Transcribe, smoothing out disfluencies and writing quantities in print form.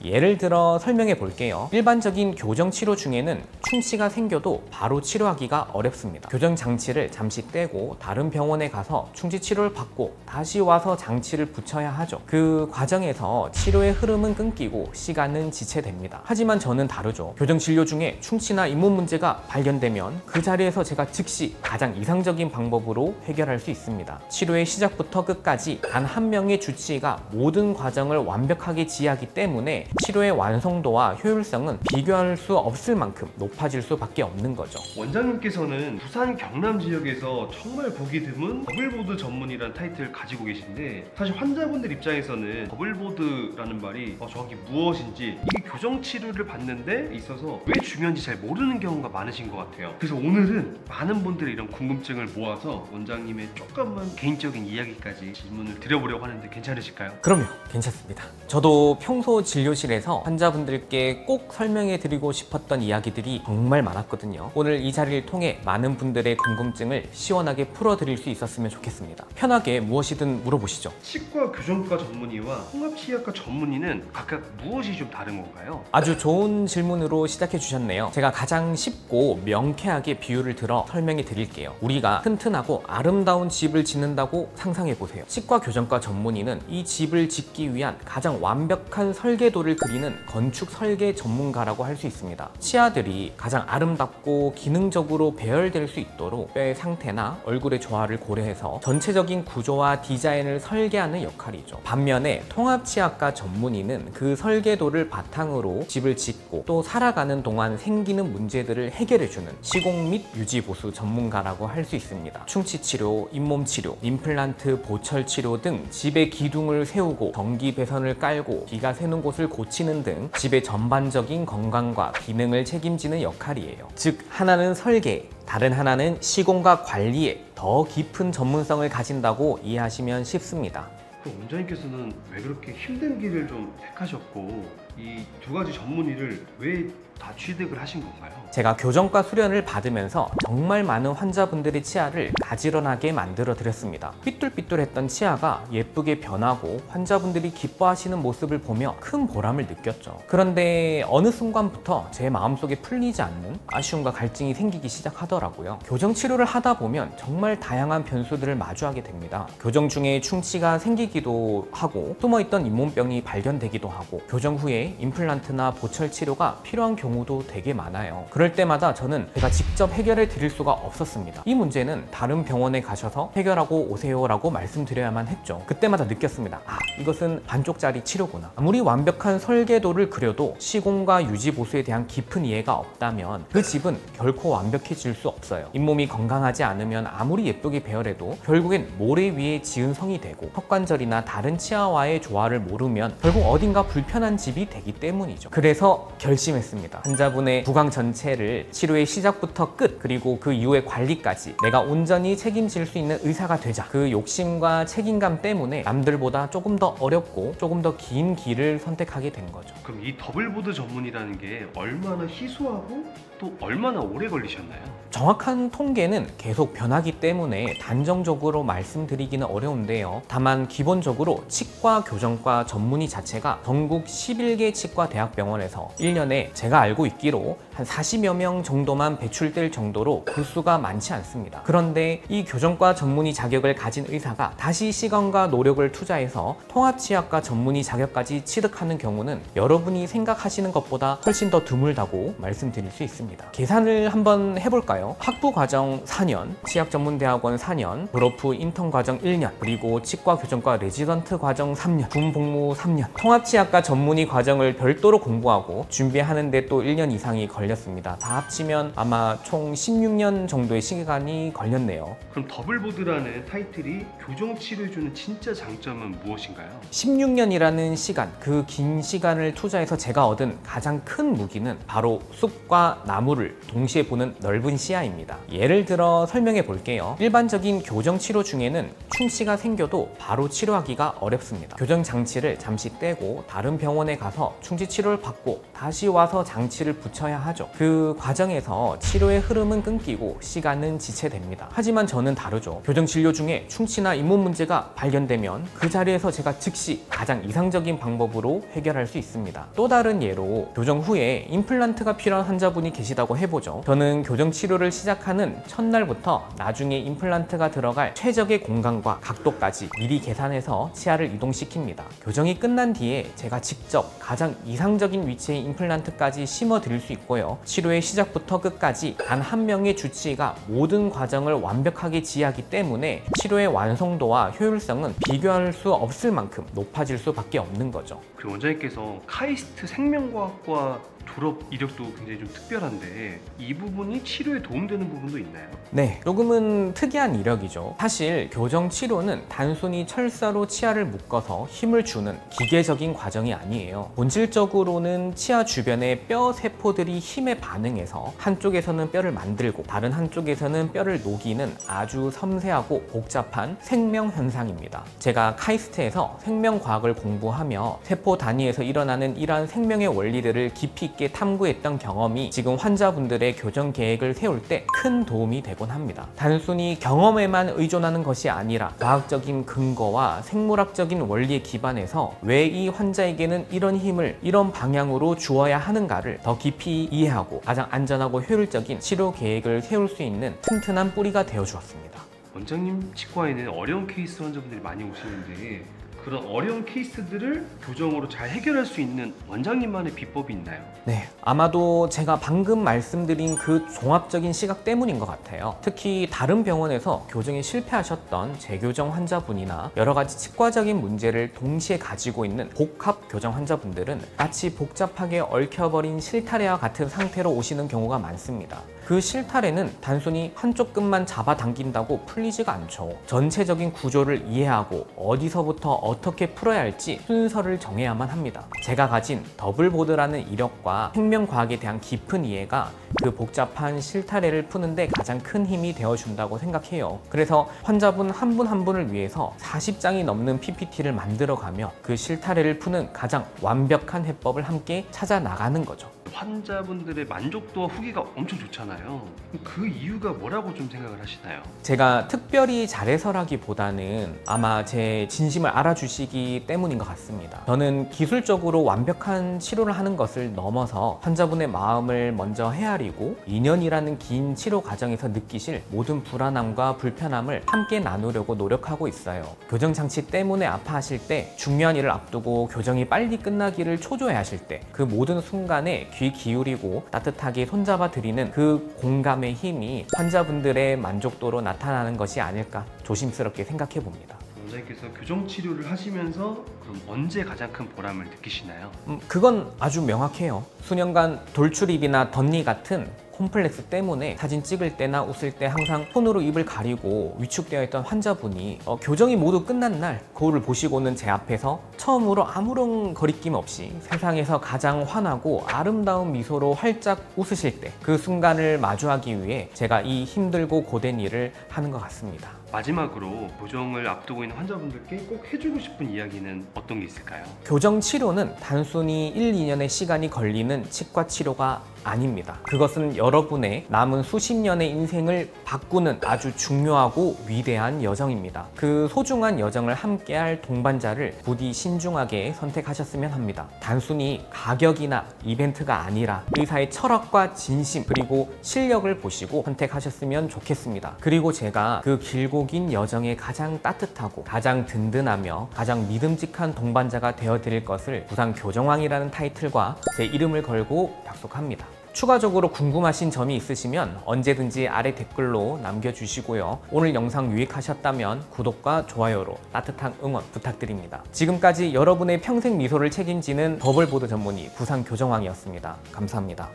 예를 들어 설명해 볼게요. 일반적인 교정 치료 중에는 충치가 생겨도 바로 치료하기가 어렵습니다. 교정 장치를 잠시 떼고 다른 병원에 가서 충치 치료를 받고 다시 와서 장치를 붙여야 하죠. 그 과정에서 치료의 흐름은 끊기고 시간은 지체됩니다. 하지만 저는 다르죠. 교정 진료 중에 충치나 잇몸 문제가 발견되면 그 자리에서 제가 즉시 가장 이상적인 방법으로 해결할 수 있습니다. 치료의 시작부터 끝까지 단 한 명의 주치의가 모든 과정을 완벽하게 지휘하기 때문에 치료의 완성도와 효율성은 비교할 수 없을 만큼 높아질 수밖에 없는 거죠. 원장님께서는 부산 경남 지역에서 정말 보기 드문 버블보드 전문이라는 타이틀을 가지고 계신데, 사실 환자분들 입장에서는 버블보드라는 말이 정확히 무엇인지, 이게 교정 치료를 받는 데 있어서 왜 중요한지 잘 모르는 경우가 많으신 것 같아요. 그래서 오늘은 많은 분들의 이런 궁금증을 모아서 원장님의 조금만 개인적인 이야기까지 질문을 드려보려고 하는데 괜찮으실까요? 그럼요, 괜찮습니다. 저도 평소 진료실에서 환자분들께 꼭 설명해 드리고 싶었던 이야기들이 정말 많았거든요. 오늘 이 자리를 통해 많은 분들의 궁금증을 시원하게 풀어드릴 수 있었으면 좋겠습니다. 편하게 무엇이든 물어보시죠. 치과 교정과 전문의와 통합치의학과 전문의는 각각 무엇이 좀 다른 건가요? 아주 좋은 질문으로 시작해 주셨네요. 제가 가장 쉽고 명쾌하게 비유를 들어 설명해 드릴게요. 우리가 튼튼하고 아름다운 집을 짓는다고 상상해 보세요. 치과 교정과 전문의는 이 집을 짓기 위한 가장 완벽한 설계도를 그리는 건축 설계 전문가라고 할 수 있습니다. 치아들이 가장 아름답고 기능적으로 배열될 수 있도록 뼈의 상태나 얼굴의 조화를 고려해서 전체적인 구조와 디자인을 설계하는 역할이죠. 반면에 통합치아과 전문의는 그 설계도를 바탕으로 집을 짓고 또 살아가는 동안 생기는 문제들을 해결해주는 시공 및 유지 보수 전문가라고 할 수 있습니다. 충치 치료, 잇몸 치료, 임플란트, 보철 치료 등 집의 기둥을 세우고 전기 배선을 깔고 비가 새는 곳을 고치는 등 집의 전반적인 건강과 기능을 책임지는 역할이에요. 즉 하나는 설계, 다른 하나는 시공과 관리에 더 깊은 전문성을 가진다고 이해하시면 쉽습니다. 그럼 원장님께서는 왜 그렇게 힘든 길을 좀 택하셨고 이 두 가지 전문의를 왜 다 취득을 하신 건가요? 제가 교정과 수련을 받으면서 정말 많은 환자분들의 치아를 가지런하게 만들어 드렸습니다. 삐뚤삐뚤했던 치아가 예쁘게 변하고 환자분들이 기뻐하시는 모습을 보며 큰 보람을 느꼈죠. 그런데 어느 순간부터 제 마음속에 풀리지 않는 아쉬움과 갈증이 생기기 시작하더라고요. 교정 치료를 하다 보면 정말 다양한 변수들을 마주하게 됩니다. 교정 중에 충치가 생기기도 하고 숨어있던 잇몸병이 발견되기도 하고 교정 후에 임플란트나 보철 치료가 필요한 경우도 되게 많아요. 그럴 때마다 저는 제가 직접 해결해 드릴 수가 없었습니다. 이 문제는 다른 병원에 가셔서 해결하고 오세요 라고 말씀드려야만 했죠. 그때마다 느꼈습니다. 이것은 반쪽짜리 치료구나. 아무리 완벽한 설계도를 그려도 시공과 유지 보수에 대한 깊은 이해가 없다면 그 집은 결코 완벽해질 수 없어요. 잇몸이 건강하지 않으면 아무리 예쁘게 배열해도 결국엔 모래 위에 지은 성이 되고 턱관절이나 다른 치아와의 조화를 모르면 결국 어딘가 불편한 집이 되기 때문이죠. 그래서 결심했습니다. 환자분의 구강 전체를 치료의 시작부터 끝, 그리고 그 이후의 관리까지 내가 온전히 책임질 수 있는 의사가 되자. 그 욕심과 책임감 때문에 남들보다 조금 더 어렵고 조금 더 긴 길을 선택하게 된 거죠. 그럼 이 더블보드 전문이라는 게 얼마나 희소하고 또 얼마나 오래 걸리셨나요? 정확한 통계는 계속 변하기 때문에 단정적으로 말씀드리기는 어려운데요. 다만 기본적으로 치과 교정과 전문의 자체가 전국 11개 치과 대학병원에서 1년에 제가 알고 있기로 한 40여 명 정도만 배출될 정도로 그 수가 많지 않습니다. 그런데 이 교정과 전문의 자격을 가진 의사가 다시 시간과 노력을 투자해서 통합치아과 전문의 자격까지 취득하는 경우는 여러분이 생각하시는 것보다 훨씬 더 드물다고 말씀드릴 수 있습니다. 계산을 한번 해볼까요? 학부과정 4년, 치약전문대학원 4년, 졸업 후 인턴 과정 1년, 그리고 치과 교정과 레지던트 과정 3년, 군복무 3년, 통합치아과 전문의 과정을 별도로 공부하고 준비하는데 또 1년 이상이 걸렸습니다. 다 합치면 아마 총 16년 정도의 시간이 걸렸네요. 그럼 더블보드라는 타이틀이 교정 치료해주는 진짜 장점은 무엇인가요? 16년이라는 시간, 그 긴 시간을 투자해서 제가 얻은 가장 큰 무기는 바로 숲과 나무를 동시에 보는 넓은 시야입니다. 예를 들어 설명해 볼게요. 일반적인 교정 치료 중에는 충치가 생겨도 바로 치료하기 치료하기가 어렵습니다. 교정 장치를 잠시 떼고 다른 병원에 가서 충치 치료를 받고 다시 와서 장치를 붙여야 하죠. 그 과정에서 치료의 흐름은 끊기고 시간은 지체됩니다. 하지만 저는 다르죠. 교정 진료 중에 충치나 잇몸 문제가 발견되면 그 자리에서 제가 즉시 가장 이상적인 방법으로 해결할 수 있습니다. 또 다른 예로 교정 후에 임플란트가 필요한 환자분이 계시다고 해보죠. 저는 교정 치료를 시작하는 첫날부터 나중에 임플란트가 들어갈 최적의 공간과 각도까지 미리 계산해서 치아를 이동시킵니다. 교정이 끝난 뒤에 제가 직접 가장 이상적인 위치의 임플란트까지 심어 드릴 수 있고요. 치료의 시작부터 끝까지 단 한 명의 주치의가 모든 과정을 완벽하게 지휘하기 때문에 치료의 완성도와 효율성은 비교할 수 없을 만큼 높아질 수밖에 없는 거죠. 그 원장님께서 카이스트 생명과학과 졸업 이력도 굉장히 좀 특별한데 이 부분이 치료에 도움되는 부분도 있나요? 네, 조금은 특이한 이력이죠. 사실 교정 치료는 단순히 철사로 치아를 묶어서 힘을 주는 기계적인 과정이 아니에요. 본질적으로는 치아 주변의 뼈 세포들이 힘에 반응해서 한쪽에서는 뼈를 만들고 다른 한쪽에서는 뼈를 녹이는 아주 섬세하고 복잡한 생명 현상입니다. 제가 카이스트에서 생명과학을 공부하며 세포 단위에서 일어나는 이러한 생명의 원리들을 깊이 있게 탐구했던 경험이 지금 환자분들의 교정 계획을 세울 때 큰 도움이 되곤 합니다. 단순히 경험에만 의존하는 것이 아니라 과학적인 근거와 생물학적인 원리에 기반해서 왜 이 환자에게는 이런 힘을 이런 방향으로 주어야 하는가를 더 깊이 이해하고 가장 안전하고 효율적인 치료 계획을 세울 수 있는 튼튼한 뿌리가 되어 주었습니다. 원장님 치과에는 어려운 케이스 환자분들이 많이 오시는데 그런 어려운 케이스들을 교정으로 잘 해결할 수 있는 원장님만의 비법이 있나요? 네, 아마도 제가 방금 말씀드린 그 종합적인 시각 때문인 것 같아요. 특히 다른 병원에서 교정에 실패하셨던 재교정 환자분이나 여러 가지 치과적인 문제를 동시에 가지고 있는 복합 교정 환자분들은 마치 복잡하게 얽혀버린 실타래와 같은 상태로 오시는 경우가 많습니다. 그 실타래는 단순히 한쪽 끝만 잡아당긴다고 풀리지가 않죠. 전체적인 구조를 이해하고 어디서부터 어떻게 풀어야 할지 순서를 정해야만 합니다. 제가 가진 더블보드라는 이력과 생명과학에 대한 깊은 이해가 그 복잡한 실타래를 푸는데 가장 큰 힘이 되어준다고 생각해요. 그래서 환자분 한 분 한 분을 위해서 40장이 넘는 PPT를 만들어가며 그 실타래를 푸는 가장 완벽한 해법을 함께 찾아 나가는 거죠. 환자분들의 만족도와 후기가 엄청 좋잖아요. 그 이유가 뭐라고 좀 생각을 하시나요? 제가 특별히 잘해서라기보다는 아마 제 진심을 알아주시기 때문인 것 같습니다. 저는 기술적으로 완벽한 치료를 하는 것을 넘어서 환자분의 마음을 먼저 헤아리고 2년이라는 긴 치료 과정에서 느끼실 모든 불안함과 불편함을 함께 나누려고 노력하고 있어요. 교정 장치 때문에 아파하실 때, 중요한 일을 앞두고 교정이 빨리 끝나기를 초조해하실 때, 그 모든 순간에 귀 기울이고 따뜻하게 손잡아 드리는 그 공감의 힘이 환자분들의 만족도로 나타나는 것이 아닐까 조심스럽게 생각해 봅니다. 원장님께서 교정 치료를 하시면서 그럼 언제 가장 큰 보람을 느끼시나요? 그건 아주 명확해요. 수년간 돌출입이나 덧니 같은 콤플렉스 때문에 사진 찍을 때나 웃을 때 항상 손으로 입을 가리고 위축되어 있던 환자분이 교정이 모두 끝난 날 거울을 보시고는 제 앞에서 처음으로 아무런 거리낌 없이 세상에서 가장 환하고 아름다운 미소로 활짝 웃으실 때 그 순간을 마주하기 위해 제가 이 힘들고 고된 일을 하는 것 같습니다. 마지막으로 교정을 앞두고 있는 환자분들께 꼭 해주고 싶은 이야기는 어떤 게 있을까요? 교정 치료는 단순히 1, 2년의 시간이 걸리는 치과 치료가 아닙니다. 그것은 여러분의 남은 수십 년의 인생을 바꾸는 아주 중요하고 위대한 여정입니다. 그 소중한 여정을 함께할 동반자를 부디 신중하게 선택하셨으면 합니다. 단순히 가격이나 이벤트가 아니라 의사의 철학과 진심 그리고 실력을 보시고 선택하셨으면 좋겠습니다. 그리고 제가 그 길고 긴 여정에 가장 따뜻하고 가장 든든하며 가장 믿음직한 동반자가 되어드릴 것을 부산교정왕이라는 타이틀과 제 이름을 걸고 약속합니다. 추가적으로 궁금하신 점이 있으시면 언제든지 아래 댓글로 남겨주시고요. 오늘 영상 유익하셨다면 구독과 좋아요로 따뜻한 응원 부탁드립니다. 지금까지 여러분의 평생 미소를 책임지는 더블보드 전문의 부산교정왕이었습니다. 감사합니다.